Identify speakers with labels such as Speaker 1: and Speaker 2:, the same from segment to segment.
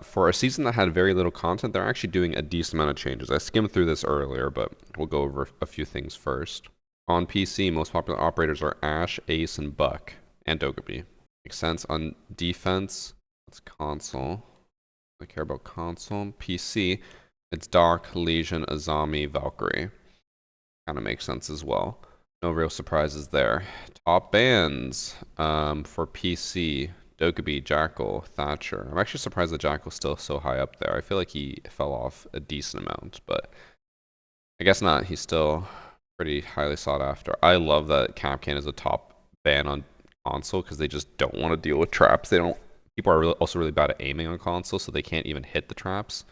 Speaker 1: For a season that had very little content, they're actually doing a decent amount of changes. I skimmed through this earlier, but we'll go over a few things first. On PC, most popular operators are Ashe, Ace, and Buck, and Dogobi. Makes sense. On defense, that's console. I care about console. PC, it's Doc, Legion, Azami, Valkyrie. Kind of makes sense as well. No real surprises there. Top bans for PC, Dogobi, Jackal, Thatcher. I'm actually surprised that Jackal's still so high up there. I feel like he fell off a decent amount, but I guess not. He's still pretty highly sought after. I love that Capcan is a top ban on console because they just don't want to deal with traps. They don't. People are also really bad at aiming on console, so they can't even hit the traps.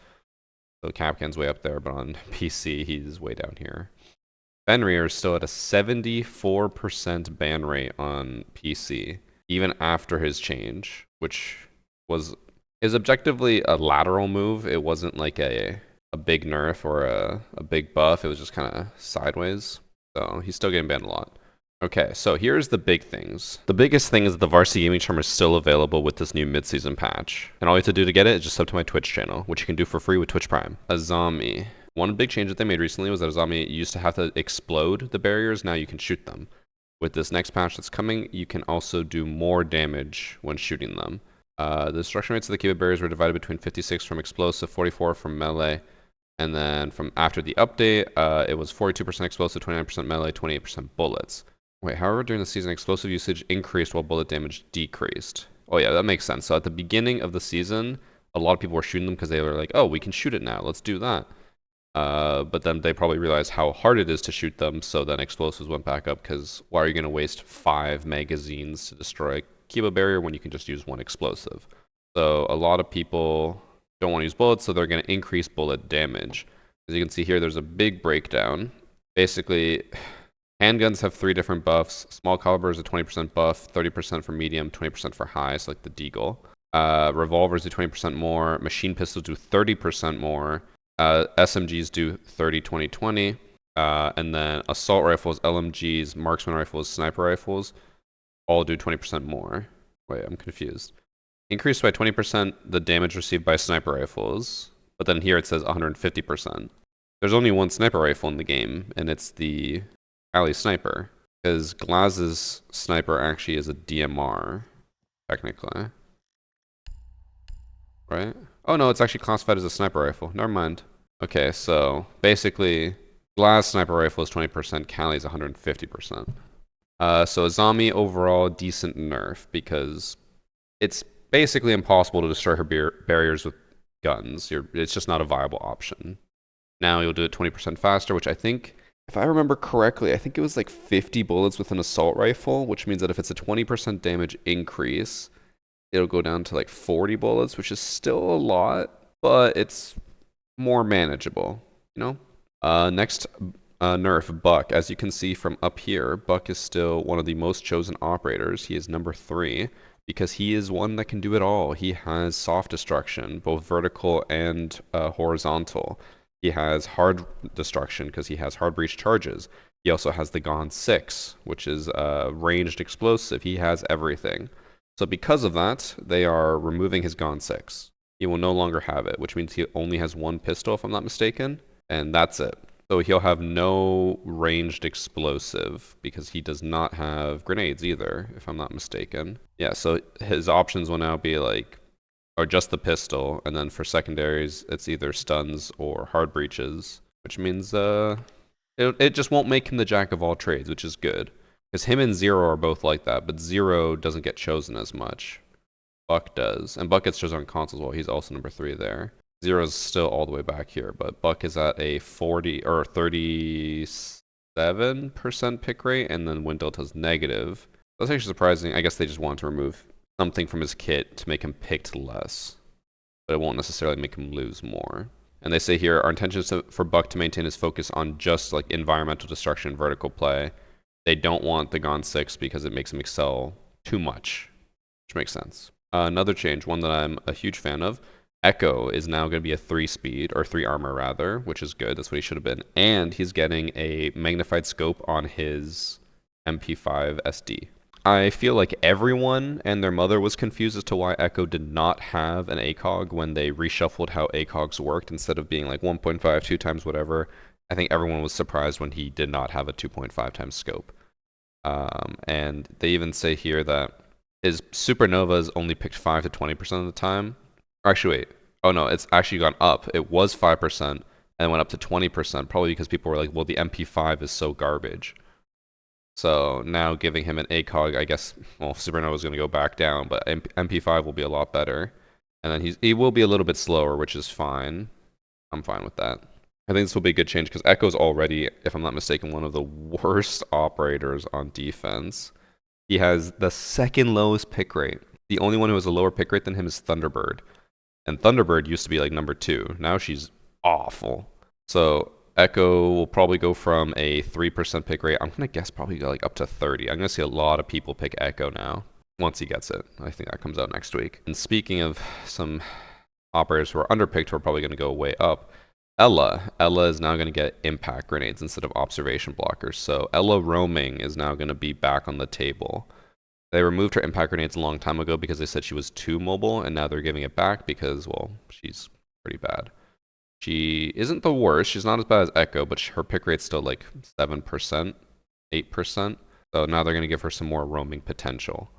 Speaker 1: So Capcan's way up there, but on PC, he's way down here. Fenrir is still at a 74% ban rate on PC, even after his change, which is objectively a lateral move. It wasn't like a big nerf or a big buff. It was just kind of sideways. So he's still getting banned a lot. Okay, so here's the big things. The biggest thing is that the VarsityGaming charm is still available with this new mid-season patch. And all you have to do to get it is just sub to my Twitch channel, which you can do for free with Twitch Prime. Azami. One big change that they made recently was that Azami used to have to explode the barriers. Now you can shoot them. With this next patch that's coming, you can also do more damage when shooting them. The destruction rates of the Kiba barriers were divided between 56 from explosive, 44 from melee, and then from after the update, it was 42% explosive, 29% melee, 28% bullets. Wait, however, during the season, explosive usage increased while bullet damage decreased. Oh yeah, that makes sense. So at the beginning of the season, a lot of people were shooting them because they were like, oh, we can shoot it now, let's do that. But then they probably realized how hard it is to shoot them, so then explosives went back up because why are you going to waste 5 magazines to destroy a Kiba barrier when you can just use 1 explosive? So a lot of people don't want to use bullets, so they're going to increase bullet damage. As you can see here, there's a big breakdown. Basically, handguns have 3 different buffs. Small caliber is a 20% buff, 30% for medium, 20% for high, so like the Deagle. Revolvers do 20% more. Machine pistols do 30% more. SMGs do 30, 20, 20. And then assault rifles, LMGs, marksman rifles, sniper rifles all do 20% more. Wait, I'm confused. Increased by 20% the damage received by sniper rifles, but then here it says 150%. There's only one sniper rifle in the game, and it's the alley sniper, because Glaz's sniper actually is a DMR, technically. Right? Oh no, it's actually classified as a sniper rifle. Never mind. Okay, so basically, Glaz sniper rifle is 20%, Cali is 150%. So Azami overall decent nerf because it's basically impossible to destroy her barriers with guns. It's just not a viable option. Now you'll do it 20% faster, which I think, if I remember correctly, I think it was like 50 bullets with an assault rifle, which means that if it's a 20% damage increase, it'll go down to like 40 bullets, which is still a lot, but it's more manageable, you know? Next nerf, Buck. As you can see from up here, Buck is still one of the most chosen operators. He is number 3 because he is one that can do it all. He has soft destruction, both vertical and horizontal. He has hard destruction because he has hard breach charges. He also has the Gon 6, which is a ranged explosive. He has everything. So because of that, they are removing his Gon 6. He will no longer have it, which means he only has 1 pistol, if I'm not mistaken, and that's it. So he'll have no ranged explosive because he does not have grenades either, if I'm not mistaken. Yeah, so his options will now be like, or just the pistol, and then for secondaries, it's either stuns or hard breaches, which means it just won't make him the jack of all trades, which is good. Because him and Zero are both like that, but Zero doesn't get chosen as much. Buck does. And Buck gets chosen on console as well. He's also number 3 there. Zero's still all the way back here, but Buck is at a 40 or 37% pick rate, and then Wind Delta's negative. That's actually surprising. I guess they just want to remove something from his kit to make him picked less, but it won't necessarily make him lose more. And they say here, our intention is for Buck to maintain his focus on just like environmental destruction, vertical play. They don't want the Gon 6 because it makes him excel too much, which makes sense. Another change, one that I'm a huge fan of, Echo is now going to be a 3 speed, or 3 armor rather, which is good. That's what he should have been. And he's getting a magnified scope on his MP5 SD. I feel like everyone and their mother was confused as to why Echo did not have an ACOG when they reshuffled how ACOGs worked instead of being like 1.5, 2 times whatever. I think everyone was surprised when he did not have a 2.5 times scope. And they even say here that his supernovas only picked 5 to 20% of the time. Or actually, wait. Oh no, it's actually gone up. It was 5% and went up to 20%, probably because people were like, well, the MP5 is so garbage. So now giving him an ACOG, I guess, well, Supernova is going to go back down, but MP5 will be a lot better. And then he will be a little bit slower, which is fine. I'm fine with that. I think this will be a good change because Echo's already, if I'm not mistaken, one of the worst operators on defense. He has the second lowest pick rate. The only one who has a lower pick rate than him is Thunderbird. And Thunderbird used to be like number 2. Now she's awful. So Echo will probably go from a 3% pick rate. I'm going to guess probably go like up to 30. I'm going to see a lot of people pick Echo now once he gets it. I think that comes out next week. And speaking of some operators who are underpicked who are probably going to go way up, Ela is now going to get impact grenades instead of observation blockers. So Ela roaming is now going to be back on the table. They removed her impact grenades a long time ago because they said she was too mobile, and now they're giving it back because, well, she's pretty bad. She isn't the worst. She's not as bad as Echo, but her pick rate's still like 7%, 8%. So now they're going to give her some more roaming potential.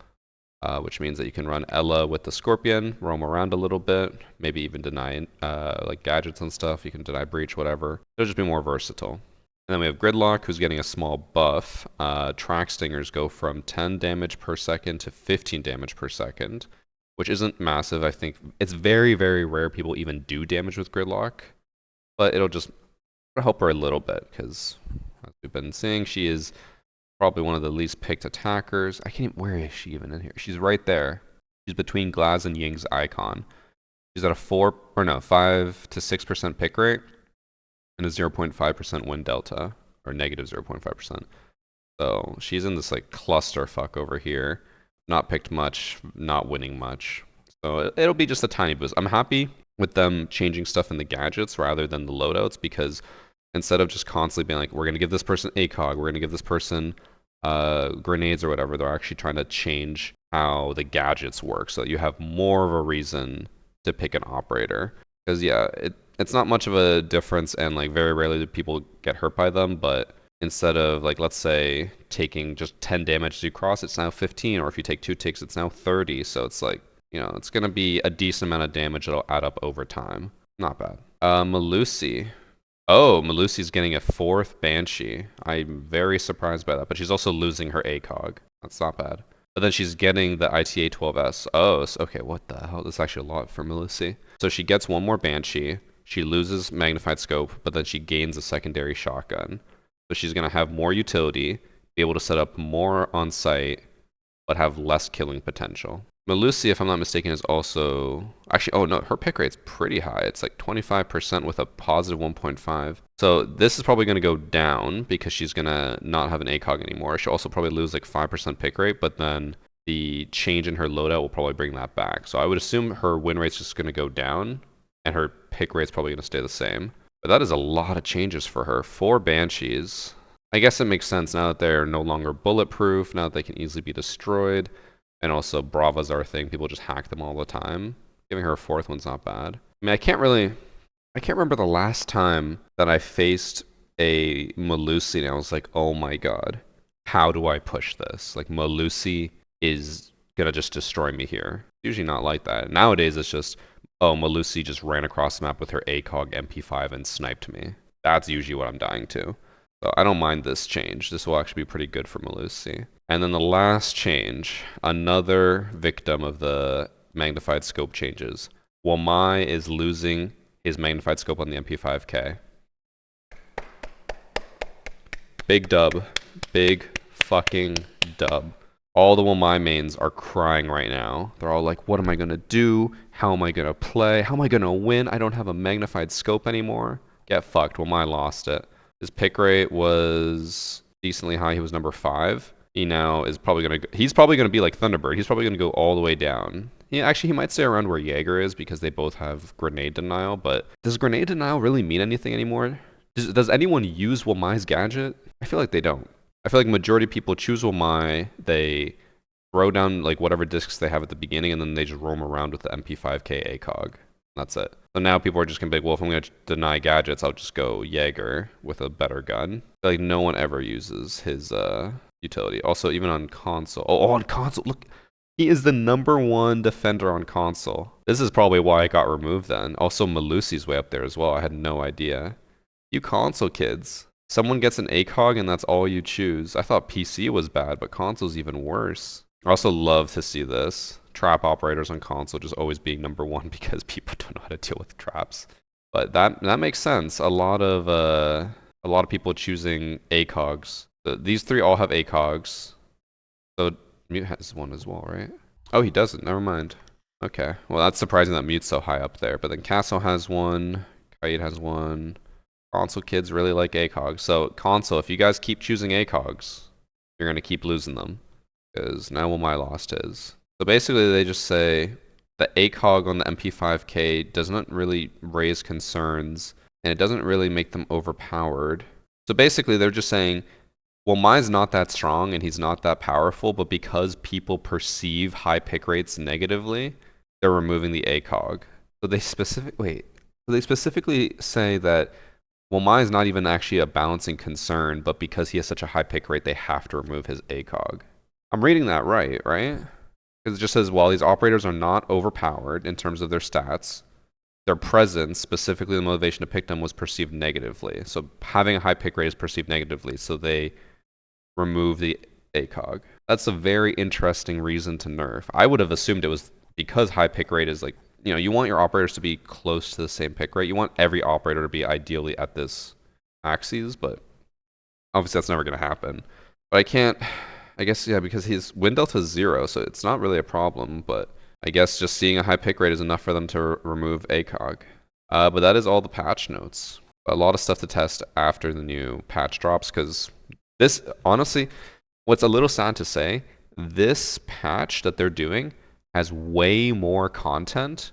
Speaker 1: Which means that you can run Ela with the Scorpion, roam around a little bit, maybe even deny like gadgets and stuff. You can deny breach, whatever. It'll just be more versatile. And then we have Gridlock, who's getting a small buff. Track Stingers go from 10 damage per second to 15 damage per second, which isn't massive. I think it's very, very rare people even do damage with Gridlock, but it'll just help her a little bit because, as we've been seeing, she is probably one of the least picked attackers. I can't even, where is she even in here? She's right there. She's between Glaz and Ying's icon. She's at a 5 to 6% pick rate and a 0.5% win delta, or negative 0.5%. So she's in this like clusterfuck over here. Not picked much, not winning much. So it'll be just a tiny boost. I'm happy with them changing stuff in the gadgets rather than the loadouts because instead of just constantly being like, we're going to give this person ACOG, we're going to give this person grenades or whatever, they're actually trying to change how the gadgets work so that you have more of a reason to pick an operator. Because, yeah, it's not much of a difference, and like very rarely do people get hurt by them, but instead of, like, let's say taking just 10 damage as you cross, it's now 15, or if you take 2 ticks, it's now 30. So it's like, you know, it's going to be a decent amount of damage that'll add up over time. Not bad. Melusi. Oh, Melusi's getting a 4th Banshee. I'm very surprised by that, but she's also losing her ACOG. That's not bad. But then she's getting the ITA 12S. Oh, so, okay, what the hell? That's actually a lot for Melusi. So she gets 1 more Banshee. She loses Magnified Scope, but then she gains a secondary shotgun. So she's going to have more utility, be able to set up more on site, but have less killing potential. Melusi, if I'm not mistaken, is also... Actually, oh no, her pick rate's pretty high. It's like 25% with a positive 1.5. So this is probably going to go down because she's going to not have an ACOG anymore. She'll also probably lose like 5% pick rate, but then the change in her loadout will probably bring that back. So I would assume her win rate's just going to go down, and her pick rate's probably going to stay the same. But that is a lot of changes for her. 4 Banshees. I guess it makes sense now that they're no longer bulletproof, now that they can easily be destroyed. And also, Bravas are a thing. People just hack them all the time. Giving her a 4th one's not bad. I mean, I can't remember the last time that I faced a Melusi and I was like, oh my god, how do I push this? Like, Melusi is gonna just destroy me here. It's usually not like that. Nowadays, it's just, oh, Melusi just ran across the map with her ACOG MP5 and sniped me. That's usually what I'm dying to. So I don't mind this change. This will actually be pretty good for Melusi. And then the last change, another victim of the magnified scope changes. Wamai is losing his magnified scope on the MP5K. Big dub. Big fucking dub. All the Wamai mains are crying right now. They're all like, what am I going to do? How am I going to play? How am I going to win? I don't have a magnified scope anymore. Get fucked. Wamai lost it. His pick rate was decently high. He was number 5. He now is probably going to... He's probably going to be like Thunderbird. He's probably going to go all the way down. Actually, he might stay around where Jaeger is because they both have grenade denial. But does grenade denial really mean anything anymore? Does anyone use Wamai's gadget? I feel like they don't. I feel like majority of people choose Wamai. They throw down like whatever discs they have at the beginning, and then they just roam around with the MP5K ACOG. That's it. So now people are just gonna be like, well, if I'm gonna deny gadgets, I'll just go Jaeger with a better gun. Like no one ever uses his utility. Also, even on console. Oh, on console, look, he is the #1 defender on console. This is probably why it got removed then. Also, Melusi's way up there as well. I had no idea. You console kids. Someone gets an ACOG and that's all you choose. I thought PC was bad, but console's even worse. I also love to see this. Trap operators on console just always being #1 because people don't know how to deal with traps. But that makes sense. A lot of people choosing ACOGs. These 3 all have ACOGs. So Mute has one as well, right? Oh, he doesn't. Never mind. Okay. Well, that's surprising that Mute's so high up there. But then Castle has one. Kaid has one. Console kids really like ACOGs. So console, if you guys keep choosing ACOGs, you're gonna keep losing them. Because now Wamai lost his. So basically they just say the ACOG on the MP5K doesn't really raise concerns and it doesn't really make them overpowered. So basically they're just saying, well, Wamai's not that strong and he's not that powerful, but because people perceive high pick rates negatively, they're removing the ACOG. So they specifically say that Wamai is not even actually a balancing concern, but because he has such a high pick rate, they have to remove his ACOG. I'm reading that right? Because it just says, while these operators are not overpowered in terms of their stats, their presence, specifically the motivation to pick them, was perceived negatively. So having a high pick rate is perceived negatively, so they remove the ACOG. That's a very interesting reason to nerf. I would have assumed it was because high pick rate is like, you know, you want your operators to be close to the same pick rate. You want every operator to be ideally at this axis, but obviously that's never going to happen. But I guess, yeah, because his win delta is 0, so it's not really a problem, but I guess just seeing a high pick rate is enough for them to remove ACOG. But that is all the patch notes. A lot of stuff to test after the new patch drops, because this, honestly, what's a little sad to say, this patch that they're doing has way more content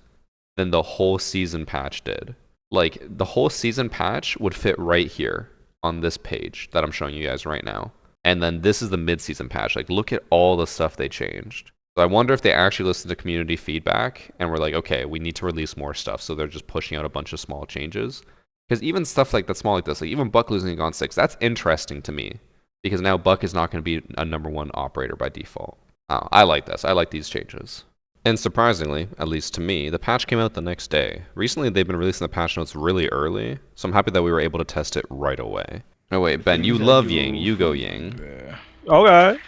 Speaker 1: than the whole season patch did. Like, the whole season patch would fit right here on this page that I'm showing you guys right now. And then this is the mid-season patch. Like, look at all the stuff they changed. So I wonder if they actually listened to community feedback and were like, okay, we need to release more stuff. So they're just pushing out a bunch of small changes. Because even stuff like that small like this, like even Buck losing Gone 6, that's interesting to me. Because now Buck is not going to be a #1 operator by default. Oh, I like this. I like these changes. And surprisingly, at least to me, the patch came out the next day. Recently, they've been releasing the patch notes really early, so I'm happy that we were able to test it right away. Oh wait, Ben, you love Ying. You go Ying.
Speaker 2: Yeah. Okay.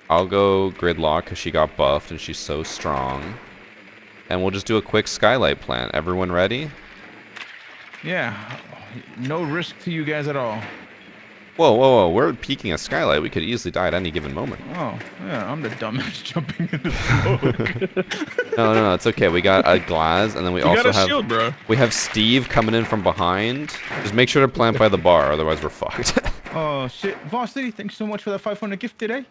Speaker 1: I'll go Gridlock because she got buffed and she's so strong. And we'll just do a quick skylight plan. Everyone ready?
Speaker 2: Yeah. No risk to you guys at all.
Speaker 1: Whoa, whoa, whoa. We're peeking a skylight. We could easily die at any given moment.
Speaker 2: Oh, yeah. I'm the dumbest jumping into smoke.
Speaker 1: No, it's okay. We got a glass, and then we also
Speaker 3: got a
Speaker 1: have
Speaker 3: shield, bro.
Speaker 1: We have Steve coming in from behind. Just make sure to plant by the bar, otherwise we're fucked.
Speaker 2: Oh, shit. Varsity, thanks so much for that 500 gift today.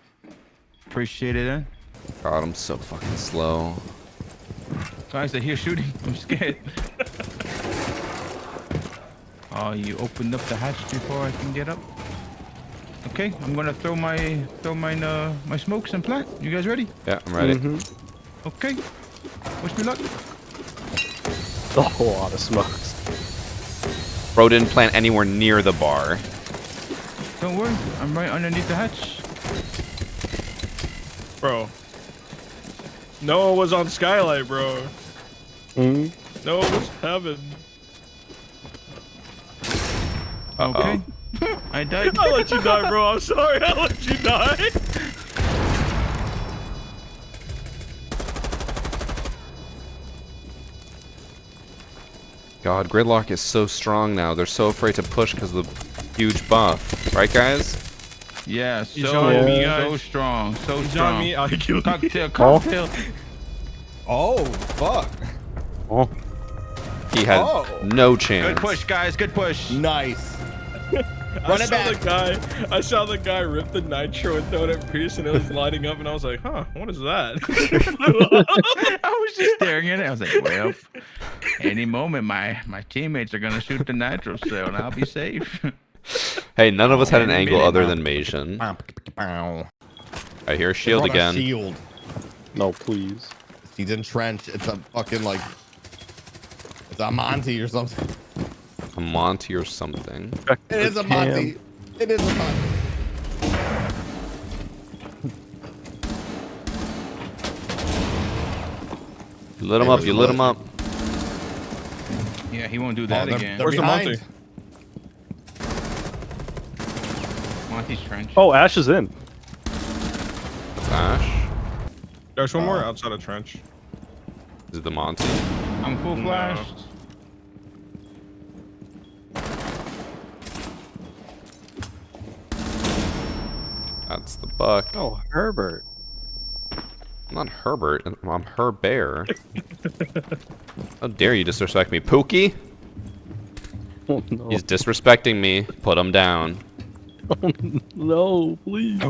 Speaker 2: Appreciate it, eh?
Speaker 1: God, I'm so fucking slow.
Speaker 2: Guys, I hear shooting. I'm scared. Oh, you opened up the hatch before I can get up. Okay, I'm gonna throw my smokes and plant. You guys ready?
Speaker 1: Yeah, I'm ready.
Speaker 2: Okay. Wish me luck.
Speaker 4: A whole lot of smokes.
Speaker 1: Bro didn't plant anywhere near the bar.
Speaker 2: Don't worry, I'm right underneath the hatch.
Speaker 3: Bro. Noah was on Skylight, bro. Noah was heaven.
Speaker 2: Okay. I died.
Speaker 3: I let you die, bro. I'm sorry. I let you die.
Speaker 1: God, Gridlock is so strong now. They're so afraid to push because of the huge buff. Right, guys?
Speaker 2: Yeah,
Speaker 3: He's on me, guys.
Speaker 2: so strong, so
Speaker 3: He's
Speaker 2: strong.
Speaker 3: on me. I killed
Speaker 2: Cocktail, cocktail.
Speaker 5: Oh, fuck.
Speaker 4: Oh,
Speaker 1: He had no chance.
Speaker 2: Good push, guys. Good push.
Speaker 5: Nice.
Speaker 3: I saw the guy rip the nitro and throw it at Pierce, and it was lighting up, and I was like, huh, what is that?
Speaker 2: I was just staring at it. I was like, well, any moment my teammates are gonna shoot the nitro cell, and I'll be safe.
Speaker 1: Hey, none of us had an angle other than Mason. I hear a
Speaker 5: They
Speaker 1: shield
Speaker 5: brought a
Speaker 1: again.
Speaker 5: Shield.
Speaker 4: No, please.
Speaker 5: He's entrenched. It's a fucking like. It's a Monty or something.
Speaker 1: A Monty or something.
Speaker 5: It is a Monty. It is a Monty.
Speaker 1: You lit him up. You lit him up.
Speaker 2: Yeah, he won't do that
Speaker 5: they're-
Speaker 2: again.
Speaker 5: they're
Speaker 3: Where's the
Speaker 5: behind.
Speaker 3: Monty?
Speaker 2: Monty's trench.
Speaker 4: Oh, Ash is in.
Speaker 1: That's Ash.
Speaker 3: There's one more outside of trench.
Speaker 1: Is it the Monty?
Speaker 2: I'm full
Speaker 3: No.
Speaker 2: flashed.
Speaker 1: That's the Buck.
Speaker 4: Oh, Herbert.
Speaker 1: I'm not Herbert. I'm her bear. How dare you disrespect me, Pookie?
Speaker 4: Oh, no.
Speaker 1: He's disrespecting me. Put him down.
Speaker 4: No, please.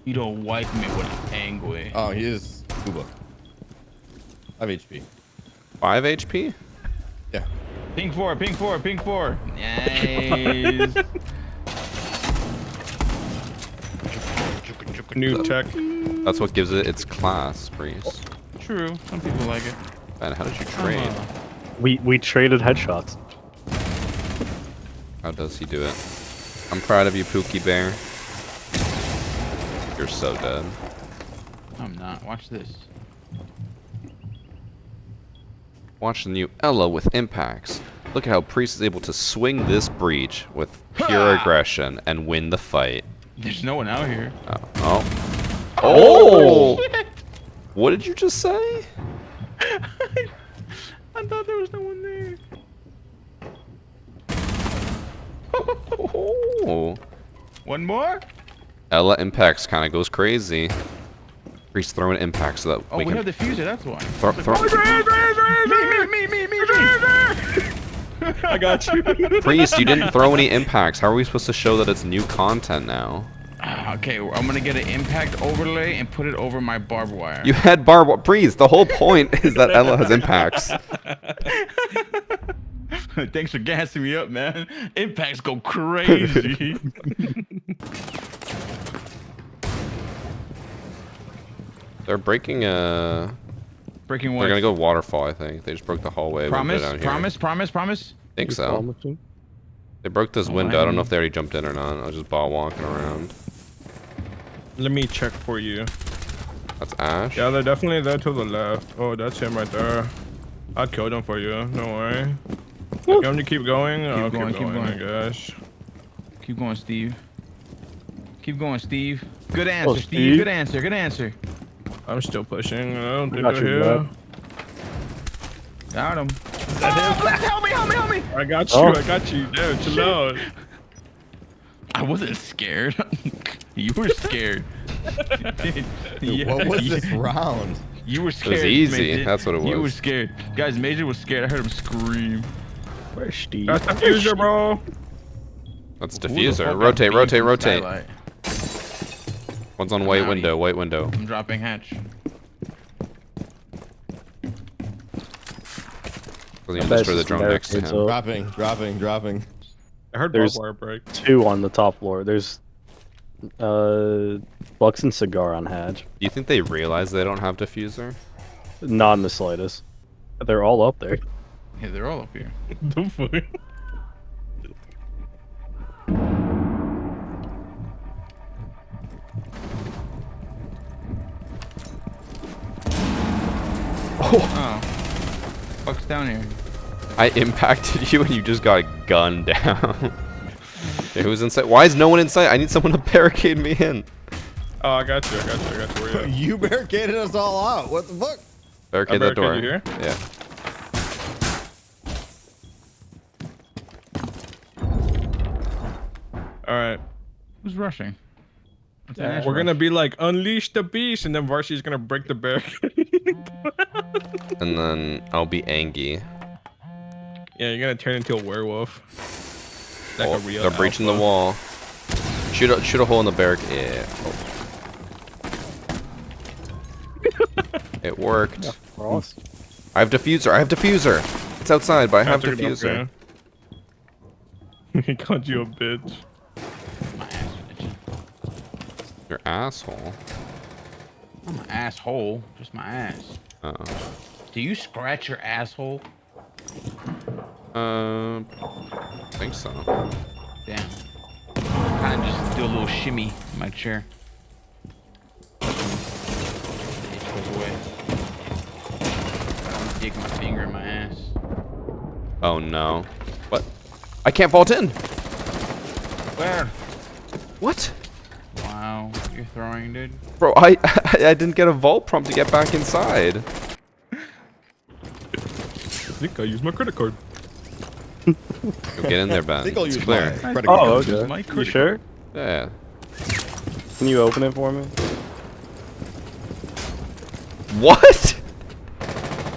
Speaker 2: You don't wipe me with angry.
Speaker 5: Oh, he is Cuba. 5 HP.
Speaker 1: 5 HP?
Speaker 5: Yeah.
Speaker 2: Pink 4, pink 4, pink 4. Nice.
Speaker 3: New tech.
Speaker 1: That's what gives it its class, Priest.
Speaker 2: True. Some people like it.
Speaker 1: Man, how did you trade?
Speaker 4: We traded headshots.
Speaker 1: How does he do it? I'm proud of you, Pookie Bear. You're so dead.
Speaker 2: I'm not. Watch this.
Speaker 1: Watch the new Ela with impacts. Look at how Priest is able to swing this breach with pure aggression and win the fight.
Speaker 2: There's no one out here.
Speaker 1: Oh. Oh! What did you just say?
Speaker 2: I thought there was no one there.
Speaker 1: Oh.
Speaker 2: One more?
Speaker 1: Ela impacts kind of goes crazy. Priest throwing impacts so that
Speaker 2: Oh, we have the fuser, that's why.
Speaker 3: I got you.
Speaker 1: Priest, you didn't throw any impacts. How are we supposed to show that it's new content now?
Speaker 2: Okay, I'm gonna get an impact overlay and put it over my barbed wire.
Speaker 1: You had Priest, the whole point is that Ela has impacts.
Speaker 2: Thanks for gassing me up, man. Impacts go crazy.
Speaker 1: They're breaking
Speaker 2: Breaking
Speaker 1: They're
Speaker 2: what?
Speaker 1: gonna go waterfall, I think. They just broke the hallway. a little bit
Speaker 2: Promise,
Speaker 1: down here.
Speaker 2: promise.
Speaker 1: I think so. They broke this
Speaker 2: Oh,
Speaker 1: window.
Speaker 2: I
Speaker 1: I don't know
Speaker 2: mean-
Speaker 1: if they already jumped in or not. I was just ball walking around.
Speaker 3: Let me check for you.
Speaker 1: That's Ash.
Speaker 3: Yeah, they're definitely there to the left. Oh, that's him right there. I'll kill them for you. Don't worry. You want me to keep going? I'll
Speaker 2: going, keep going.
Speaker 3: I guess.
Speaker 2: Keep going, Steve. Keep going, Steve. Good answer, Steve.
Speaker 4: Steve.
Speaker 2: Good answer. Good answer.
Speaker 3: I'm still pushing. I don't think
Speaker 4: got
Speaker 3: they're
Speaker 4: you,
Speaker 3: here.
Speaker 4: bud.
Speaker 2: Got him. Help me.
Speaker 3: I got you.
Speaker 4: Oh.
Speaker 3: I got you. Dude, chill out.
Speaker 2: I wasn't scared. You were scared.
Speaker 5: Dude, what was this round?
Speaker 2: You were scared.
Speaker 1: easy,
Speaker 2: Major.
Speaker 1: that's what it
Speaker 2: You were
Speaker 1: was.
Speaker 2: scared. Guys, Major was scared. I heard him scream.
Speaker 4: Where's Steve?
Speaker 3: That's the fuser, bro.
Speaker 1: That's
Speaker 2: Who the
Speaker 1: diffuser.
Speaker 2: fuck
Speaker 1: Rotate,
Speaker 2: got
Speaker 1: rotate,
Speaker 2: beams in
Speaker 1: rotate.
Speaker 2: Skylight?
Speaker 1: One's on white
Speaker 2: Howdy.
Speaker 1: window, white window.
Speaker 2: I'm dropping hatch.
Speaker 1: Doesn't even
Speaker 4: That's
Speaker 1: destroy the
Speaker 4: just
Speaker 1: drone next to
Speaker 4: barricades
Speaker 1: him.
Speaker 4: up.
Speaker 5: Dropping.
Speaker 3: I heard
Speaker 4: There's-
Speaker 3: barbed wire break.
Speaker 4: 2 on the top floor. There's Bucks and Cigar on hatch.
Speaker 1: Do you think they realize they don't have diffuser?
Speaker 4: Not in the slightest. They're all up there.
Speaker 2: Yeah, they're all up here.
Speaker 3: The fuck?
Speaker 2: Oh. Fuck's down here.
Speaker 1: I impacted you and you just got gunned down. Okay, who's inside? Why is no one inside? I need someone to barricade me in.
Speaker 3: Oh, I got you. Where you at?
Speaker 5: You barricaded us all out. What the fuck?
Speaker 1: Barricade that door.
Speaker 3: barricaded you
Speaker 1: Yeah.
Speaker 3: All right.
Speaker 2: Who's rushing? It's
Speaker 5: Yeah,
Speaker 2: Ash
Speaker 3: We're gonna
Speaker 2: rush.
Speaker 3: be like, unleash the beast, and then Varsity's gonna break the barricade.
Speaker 1: And then I'll be Angie.
Speaker 3: Yeah, you're gonna turn into a werewolf. Like
Speaker 1: Oh,
Speaker 3: a real
Speaker 1: they're breaching
Speaker 3: alpha.
Speaker 1: the wall. Shoot a hole in the barricade. Yeah. Oh. It worked.
Speaker 4: Ross.
Speaker 1: I have diffuser. It's outside, but I have
Speaker 3: took it up,
Speaker 1: diffuser.
Speaker 3: yeah. He called you a bitch.
Speaker 2: My ass
Speaker 1: Your asshole.
Speaker 2: I'm an asshole. Just my ass.
Speaker 1: Uh-oh.
Speaker 2: Do you scratch your asshole?
Speaker 1: I think so.
Speaker 2: Damn. Kind of just do a little shimmy in my chair. The itch goes away. I don't dig my finger in my ass.
Speaker 1: Oh no. What? I can't vault in!
Speaker 2: Where?
Speaker 1: What?
Speaker 2: Wow, you're throwing, dude.
Speaker 1: Bro, I didn't get a vault prompt to get back inside.
Speaker 3: I think I used my credit card.
Speaker 1: Go get in there, Ben.
Speaker 5: I think I'll
Speaker 1: It's
Speaker 5: use
Speaker 1: clear.
Speaker 5: my credit card.
Speaker 4: Oh,
Speaker 2: Use
Speaker 4: okay.
Speaker 2: my
Speaker 4: You
Speaker 2: credit
Speaker 4: sure?
Speaker 1: Yeah.
Speaker 4: Can you open it for me?
Speaker 1: What?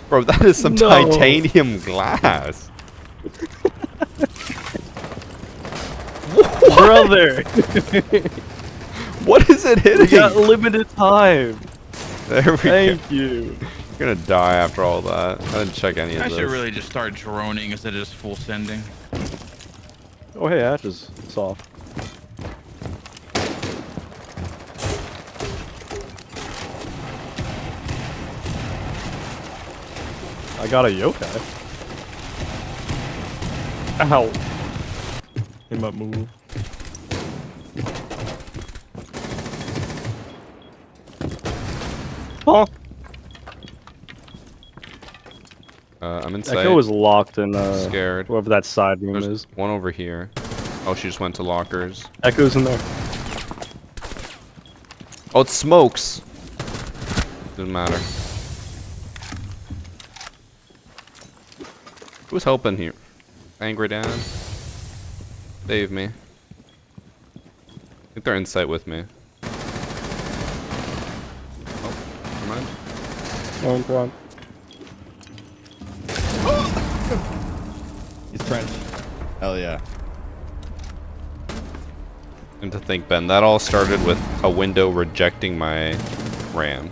Speaker 1: Bro, that is some
Speaker 4: No.
Speaker 1: titanium glass. What?
Speaker 4: Brother!
Speaker 1: What is it hitting?
Speaker 4: We got limited time.
Speaker 1: There we go.
Speaker 4: Thank you.
Speaker 1: You're gonna die after all that. I didn't check any of
Speaker 2: I
Speaker 1: this.
Speaker 2: should really just start droning instead of just full sending.
Speaker 4: Oh, hey, Ash is soft. I got a yokai. Ow.
Speaker 3: He might move.
Speaker 4: Huh?
Speaker 1: I'm inside.
Speaker 4: Echo is locked in,
Speaker 1: Scared.
Speaker 4: wherever that side room
Speaker 1: There's
Speaker 4: is.
Speaker 1: one over here. Oh, she just went to lockers.
Speaker 4: Echo's in there.
Speaker 1: Oh, it's smokes. Doesn't matter. Who's helping here? Angry Dad? Save me. I think they're in sight with me. Oh, never mind.
Speaker 4: Oh, in front.
Speaker 5: He's trench. Hell yeah.
Speaker 1: And to think, Ben, that all started with a window rejecting my RAM.